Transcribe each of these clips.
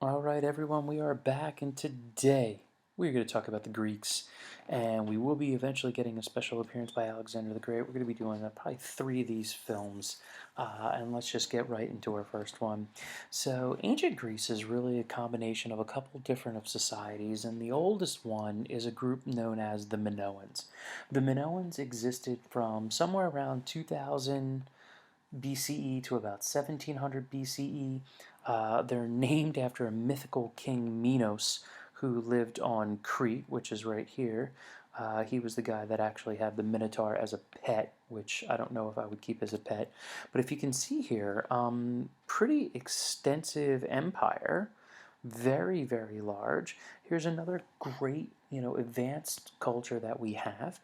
All right, everyone, we are back, and today we're going to talk about the Greeks, and we will be eventually getting a special appearance by Alexander the Great. We're going to be doing probably three of these films, and let's just get right into our first one. So, ancient Greece is really a combination of a couple different of societies, and the oldest one is a group known as the Minoans. The Minoans existed from somewhere around 2000 BCE to about 1700 BCE. They're named after a mythical king Minos who lived on Crete, which is right here. He was the guy that actually had the Minotaur as a pet, which I don't know if I would keep as a pet. But if you can see here, pretty extensive empire, very, very large. Here's another great, advanced culture that we have.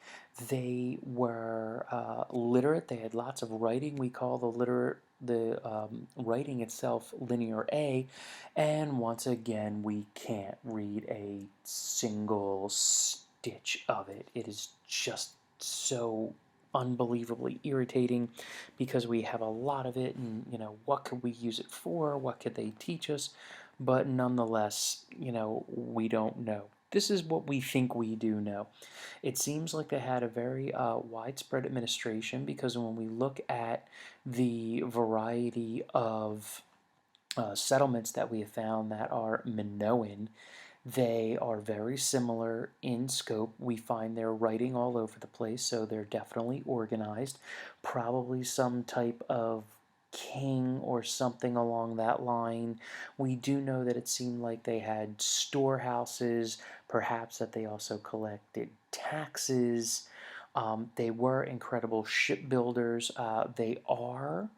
They were literate. They had lots of writing. We call the writing itself linear A, and once again, we can't read a single stitch of it. It is just so unbelievably irritating because we have a lot of it, and what could we use it for? What could they teach us? But nonetheless, we don't know. This is what we think we do know. It seems like they had a very widespread administration because when we look at the variety of settlements that we have found that are Minoan, they are very similar in scope. We find their writing all over the place, so they're definitely organized. Probably some type of king or something along that line. We do know that it seemed like they had storehouses, perhaps that they also collected taxes. They were incredible shipbuilders. They are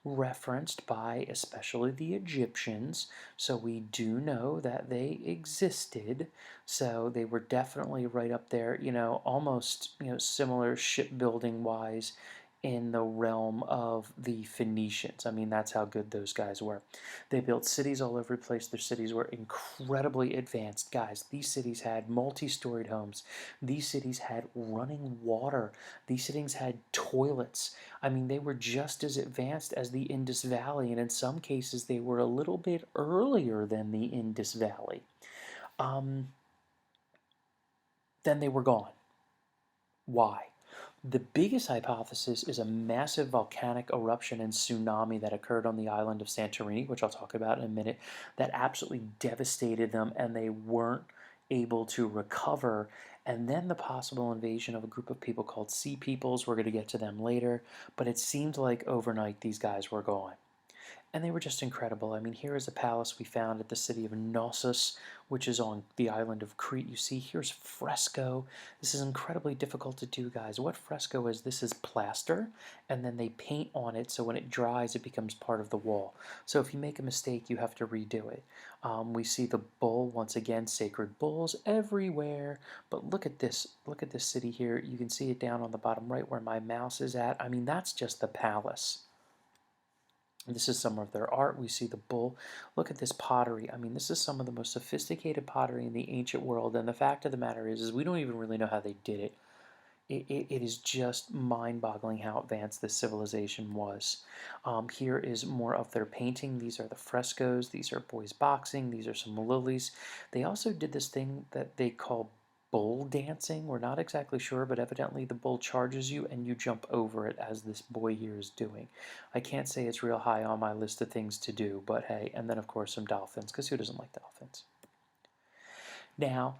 referenced by especially the Egyptians, so we do know that they existed. So they were definitely right up there, almost, similar shipbuilding wise in the realm of the Phoenicians. I mean, that's how good those guys were. They built cities all over the place. Their cities were incredibly advanced. Guys, these cities had multi-storied homes. These cities had running water. These cities had toilets. I mean, they were just as advanced as the Indus Valley, and in some cases, they were a little bit earlier than the Indus Valley. Um, then they were gone. Why? The biggest hypothesis is a massive volcanic eruption and tsunami that occurred on the island of Santorini, which I'll talk about in a minute, that absolutely devastated them and they weren't able to recover. And then the possible invasion of a group of people called Sea Peoples. We're going to get to them later, but it seemed like overnight these guys were gone. And they were just incredible. I mean, here is a palace we found at the city of Knossos, which is on the island of Crete. You see, here's fresco. This is incredibly difficult to do, guys. What fresco is? This is plaster, and then they paint on it, so when it dries, it becomes part of the wall. So if you make a mistake, you have to redo it. We see the bull, once again, sacred bulls everywhere. But look at this. Look at this city here. You can see it down on the bottom right where my mouse is at. I mean, that's just the palace. This is some of their art. We see the bull. Look at this pottery. I mean, this is some of the most sophisticated pottery in the ancient world. And the fact of the matter is we don't even really know how they did it. It is just mind-boggling how advanced this civilization was. Here is more of their painting. These are the frescoes. These are boys boxing. These are some lilies. They also did this thing that they call bull dancing. We're not exactly sure, but evidently the bull charges you and you jump over it as this boy here is doing. I can't say it's real high on my list of things to do, but hey, and then of course some dolphins, because who doesn't like dolphins? Now,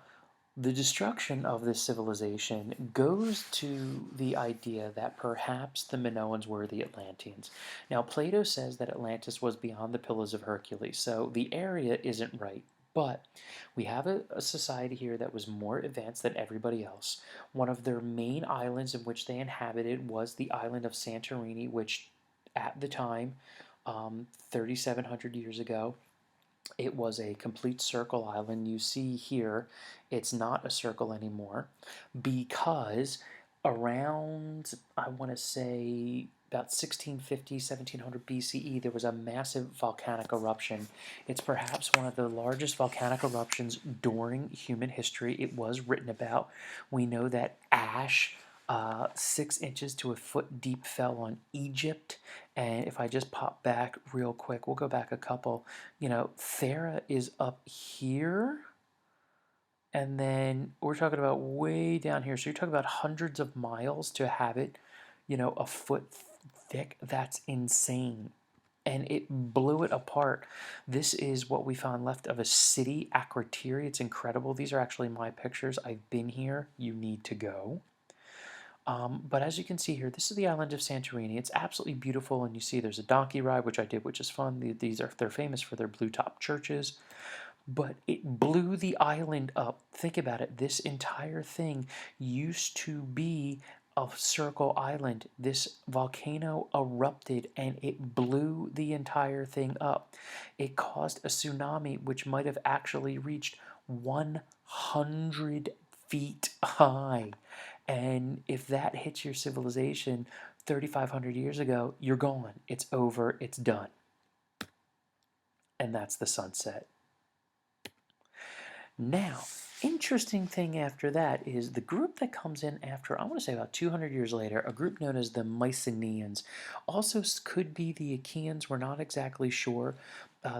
the destruction of this civilization goes to the idea that perhaps the Minoans were the Atlanteans. Now, Plato says that Atlantis was beyond the Pillars of Hercules, so the area isn't right. But we have a society here that was more advanced than everybody else. One of their main islands in which they inhabited was the island of Santorini, which at the time, 3,700 years ago, it was a complete circle island. You see here, it's not a circle anymore because around, I want to say, about 1650, 1700 BCE, there was a massive volcanic eruption. It's perhaps one of the largest volcanic eruptions during human history. It was written about. We know that ash 6 inches to a foot deep fell on Egypt. And if I just pop back real quick, we'll go back a couple. Thera is up here. And then we're talking about way down here. So you're talking about hundreds of miles to have it, a foot thick. That's insane. And it blew it apart. This is what we found left of a city, Akrotiri. It's incredible. These are actually my pictures. I've been here. You need to go. But as you can see here, this is the island of Santorini. It's absolutely beautiful, and you see there's a donkey ride, which I did, which is fun. They're famous for their blue top churches, but it blew the island up. Think about it. This entire thing used to be a circle island. This volcano erupted and it blew the entire thing up. It caused a tsunami which might have actually reached 100 feet high. And if that hits your civilization 3,500 years ago, you're gone. It's over. It's done. And that's the sunset. Now, interesting thing after that is the group that comes in after, I want to say about 200 years later, a group known as the Mycenaeans. Also could be the Achaeans, we're not exactly sure.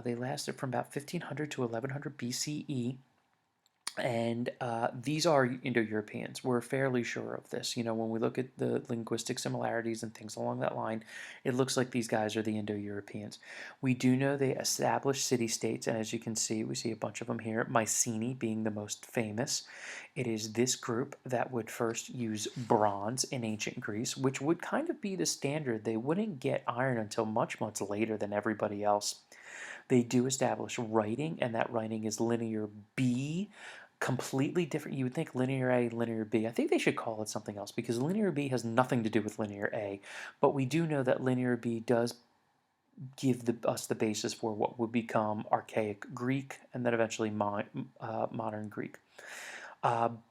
They lasted from about 1500 to 1100 BCE. And these are Indo-Europeans. We're fairly sure of this. When we look at the linguistic similarities and things along that line, it looks like these guys are the Indo-Europeans. We do know they established city-states, and as you can see, we see a bunch of them here, Mycenae being the most famous. It is this group that would first use bronze in ancient Greece, which would kind of be the standard. They wouldn't get iron until much, much later than everybody else. They do establish writing, and that writing is linear B, completely different. You would think linear A, linear B. I think they should call it something else because linear B has nothing to do with linear A, but we do know that linear B does give us the basis for what would become archaic Greek and then eventually modern Greek.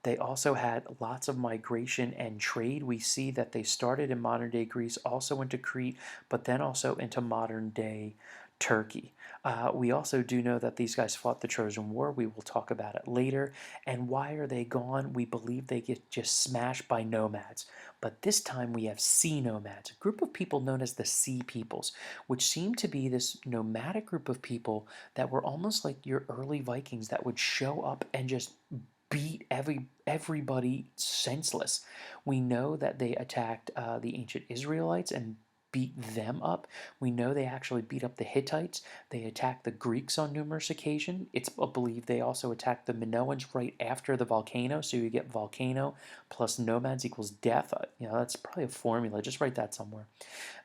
They also had lots of migration and trade. We see that they started in modern day Greece, also into Crete, but then also into modern day Turkey. We also do know that these guys fought the Trojan War. We will talk about it later. And why are they gone? We believe they get just smashed by nomads. But this time we have sea nomads, a group of people known as the Sea Peoples, which seem to be this nomadic group of people that were almost like your early Vikings that would show up and just beat everybody senseless. We know that they attacked the ancient Israelites and beat them up. We know they actually beat up the Hittites. They attacked the Greeks on numerous occasions. It's believed they also attacked the Minoans right after the volcano. So you get volcano plus nomads equals death. That's probably a formula. Just write that somewhere.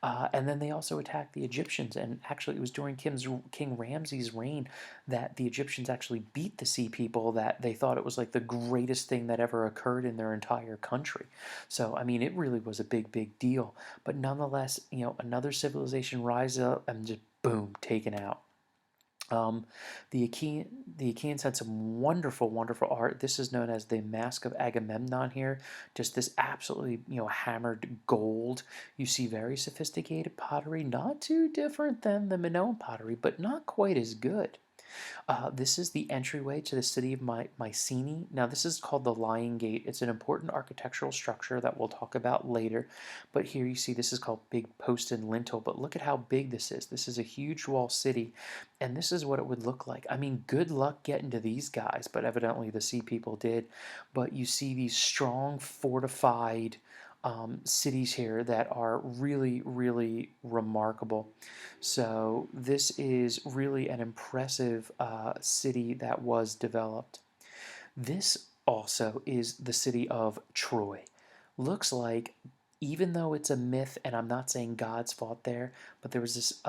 And then they also attacked the Egyptians. And actually, it was during King Ramses' reign that the Egyptians actually beat the Sea People, that they thought it was like the greatest thing that ever occurred in their entire country. So, I mean, it really was a big, big deal. But nonetheless, another civilization rises up and just boom, taken out. The Achaeans had some wonderful, wonderful art. This is known as the Mask of Agamemnon here. Just this absolutely, hammered gold. You see very sophisticated pottery, not too different than the Minoan pottery, but not quite as good. This is the entryway to the city of Mycenae. Now, this is called the Lion Gate. It's an important architectural structure that we'll talk about later. But here you see this is called Big Post and Lintel. But look at how big this is. This is a huge wall city, and this is what it would look like. I mean, good luck getting to these guys, but evidently the Sea People did. But you see these strong, fortified cities here that are really, really remarkable. So this is really an impressive city that was developed. This also is the city of Troy. Looks like, even though it's a myth, and I'm not saying gods fought there, but there was this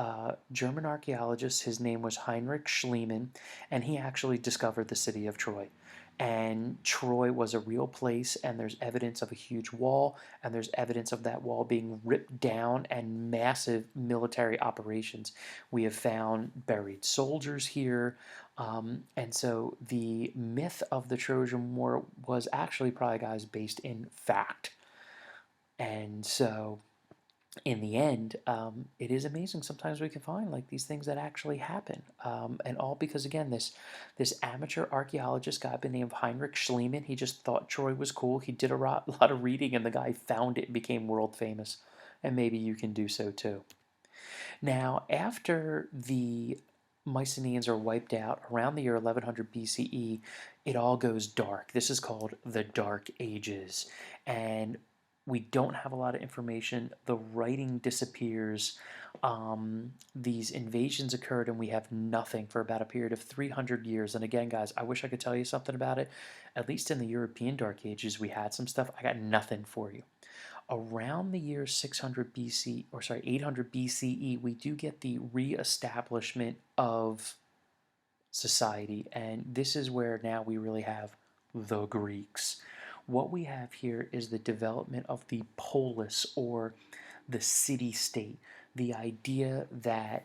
German archaeologist, his name was Heinrich Schliemann, and he actually discovered the city of Troy. And Troy was a real place, and there's evidence of a huge wall, and there's evidence of that wall being ripped down and massive military operations. We have found buried soldiers here, and so the myth of the Trojan War was actually probably, guys, based in fact. And so in the end, it is amazing sometimes we can find like these things that actually happen, and all because again this amateur archaeologist guy by the name of Heinrich Schliemann, he just thought Troy was cool. He did a lot of reading, and the guy found it and became world famous. And maybe you can do so too. Now, after the Mycenaeans are wiped out around the year 1100 BCE, it all goes dark. This is called the Dark Ages. And we don't have a lot of information. The writing disappears. These invasions occurred, and we have nothing for about a period of 300 years. And again, guys, I wish I could tell you something about it. At least in the European Dark Ages, we had some stuff. I got nothing for you. Around the year 600 BC, or sorry, 800 BCE, we do get the reestablishment of society, and this is where now we really have the Greeks. What we have here is the development of the polis, or the city state. The idea that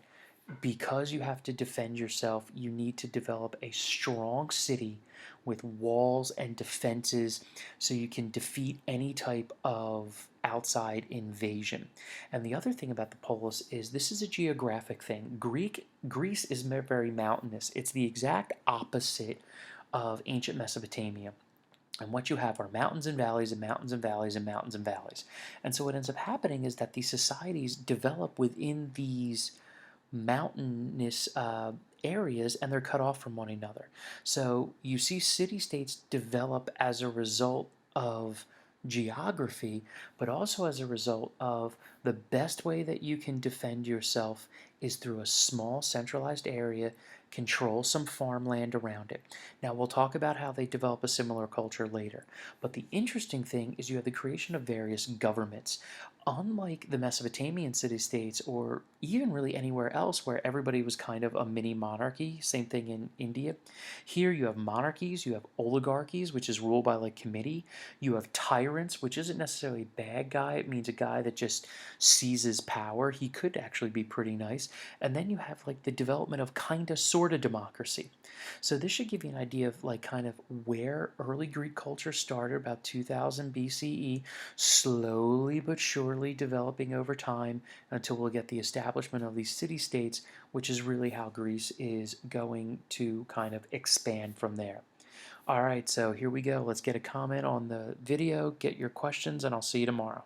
because you have to defend yourself, you need to develop a strong city with walls and defenses so you can defeat any type of outside invasion. And the other thing about the polis is this is a geographic thing. Greece is very mountainous. It's the exact opposite of ancient Mesopotamia. And what you have are mountains and valleys and mountains and valleys and mountains and valleys. And so what ends up happening is that these societies develop within these mountainous areas, and they're cut off from one another. So you see city states develop as a result of geography, but also as a result of the best way that you can defend yourself is through a small centralized area, control some farmland around it. Now we'll talk about how they develop a similar culture later, but the interesting thing is you have the creation of various governments. Unlike the Mesopotamian city-states, or even really anywhere else where everybody was kind of a mini monarchy, same thing in India, here you have monarchies, you have oligarchies, which is ruled by like committee, you have tyrants, which isn't necessarily a bad guy, it means a guy that just seizes power. He could actually be pretty nice. And then you have like the development of kind of sort of democracy. So this should give you an idea of like kind of where early Greek culture started about 2000 BCE, slowly but surely developing over time until we'll get the establishment of these city-states, which is really how Greece is going to kind of expand from there. All right, so here we go. Let's get a comment on the video, get your questions, and I'll see you tomorrow.